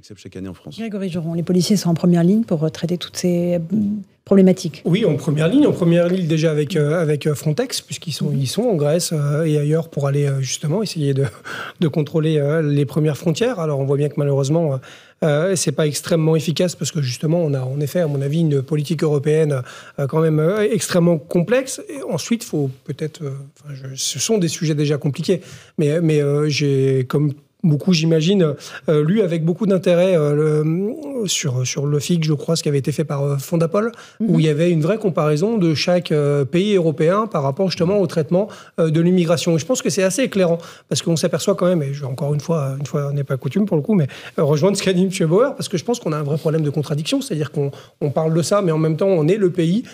acceptent chaque année en France. Grégory Joron, les policiers sont en première ligne pour traiter toutes ces problématiques. Oui, en première ligne déjà avec Frontex, puisqu'ils sont en Grèce et ailleurs pour aller justement essayer de contrôler les premières frontières. Alors on voit bien que malheureusement, c'est pas extrêmement efficace parce que justement, on a en effet, à mon avis, une politique européenne quand même extrêmement complexe. Et ensuite, il faut peut-être... ce sont des sujets déjà compliqués, mais j'ai, comme beaucoup, j'imagine, lu avec beaucoup d'intérêt sur le FIC, je crois, ce qui avait été fait par Fondapol, où il y avait une vraie comparaison de chaque pays européen par rapport justement au traitement de l'immigration. Et je pense que c'est assez éclairant, parce qu'on s'aperçoit quand même, et encore une fois n'est pas coutume pour le coup, mais rejoindre ce qu'a dit M. Bauer, parce que je pense qu'on a un vrai problème de contradiction, c'est-à-dire qu'on parle de ça, mais en même temps, on est le pays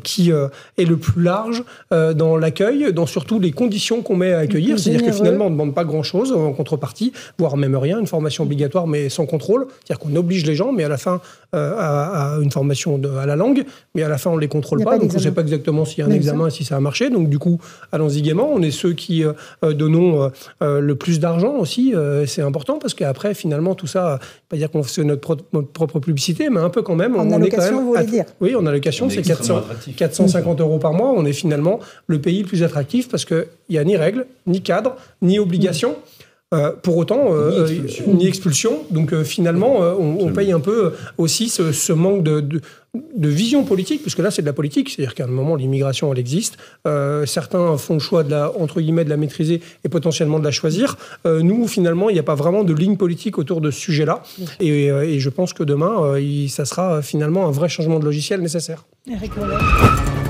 qui est le plus large dans l'accueil, dans surtout les conditions qu'on met à accueillir, c'est-à-dire que finalement, on ne demande pas grand-chose en contrepartie, voire même rien, une formation obligatoire mais sans contrôle, c'est-à-dire qu'on oblige les gens, mais à la fin à une formation à la langue, mais à la fin on ne les contrôle pas, donc on ne sait pas exactement s'il y a un examen et si ça a marché, donc du coup, allons-y gaiement, on est ceux qui donnons le plus d'argent aussi, c'est important, parce qu'après, finalement, tout ça, pas dire qu'on fait notre propre publicité, mais un peu quand même. En allocation, vous voulez dire ? Oui, en allocation, c'est 450 € par mois, on est finalement le pays le plus attractif, parce qu'il n'y a ni règles, ni cadre, ni obligation. Pour autant, ni expulsion. Donc finalement, on paye un peu aussi ce manque de vision politique, puisque là, c'est de la politique. C'est-à-dire qu'à un moment, l'immigration, elle existe. Certains font le choix entre guillemets, de la maîtriser et potentiellement de la choisir. Nous, finalement, il n'y a pas vraiment de ligne politique autour de ce sujet-là. Et je pense que demain, ça sera finalement un vrai changement de logiciel nécessaire. Éric Woerth.